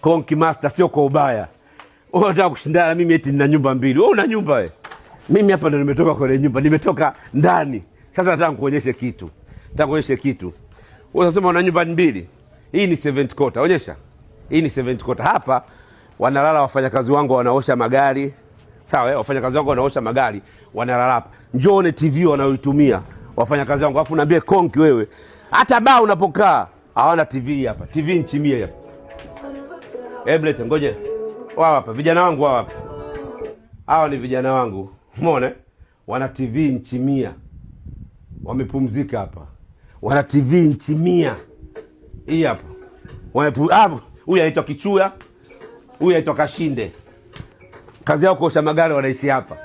Konki Master sio kwa ubaya. Wewe unataka kushindana na mimi eti nina nyumba mbili. Wewe una nyumba wewe? Mimi hapa ndo nimetoka kwenye nyumba, nimetoka ndani. Sasa nataka nikuonyeshe kitu. Wewe unasema una nyumba mbili. Hii ni 7th quarter. Onyesha. Hii ni 7th quarter. Hapa wanalala wafanyakazi wangu wanaosha magari. Sawa, wafanyakazi wangu wanaosha magari, wanalala hapa. Njoo one TV wanaoitumia wafanyakazi wangu. Alafu niambie Konki wewe, hata baa unapokaa hawana TV hapa. TV nchimie hapa. Eblete ngoje. Wao hapa vijana wangu wao hapa. Hawa ni vijana wangu. Umeona? Wana TV nchimia. Wamepumzika hapa. Wana TV nchimia. Hii hapa. Hapo huyu anaitwa Kichuya. Huyu anaitwa Kashinde. Kazi yao kuosha magari, wanaishi hapa.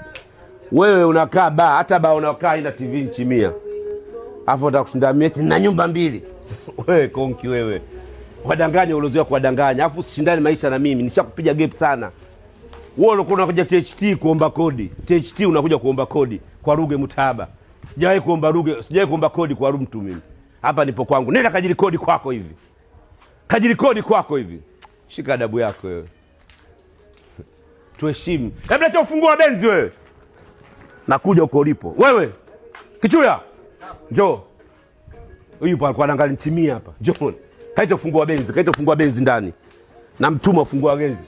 Wewe unakaa baa, hata baa unakaa ina TV nchimia. Alafu unataka kushinda mimi na nyumba mbili. Wewe Konki wewe. Wadanganya ulozoea kuwadanganya. Alafu usishindane maisha na mimi. Nishakupiga gap sana. Wewe ulikuwa unakuja THT kuomba kodi. THT unakuja kuomba kodi kwa Ruge Mutaba. Sijawahi kuomba kodi kwa mtu mimi. Hapa nipo kwangu. Nenda kajiri kodi kwako hivi. Shika adabu yako wewe. Tuheshimu. Hebu acha ufungua benzi wewe. Nakuja uko ulipo. Wewe Kichuya. Njoo. Huyu alikuwa anaangalia nchimia hapa. Njoo. Kaita ufungua benzi ndani. Na mtuma ufungua benzi.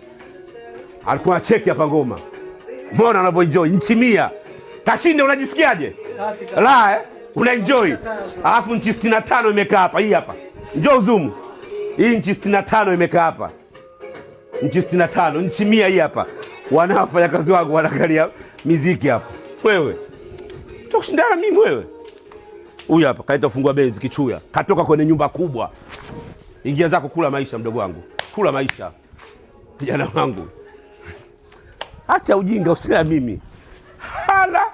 Alikuwa cheki hapa ngoma. Mbona anavyoenjoy nchimia? Kashinde unajisikiaje? La unaenjoy. Alafu nchi 65 imekaa hapa, hii hapa. Njoo zoom. Hii nchi 65 imekaa hapa. Nchi 65, nchi 100 hii hapa. Wanafanya kazi wangu wanaangalia muziki hapa. Wewe. Utakushindana mimi wewe. Huyu hapa kaita ufungua benzi Kichuya. Katoka kwenye nyumba kubwa. Ingia zako kula maisha mdogo wangu. Kula maisha. Kijana wangu. Acha ujinga usila mimi. Hala.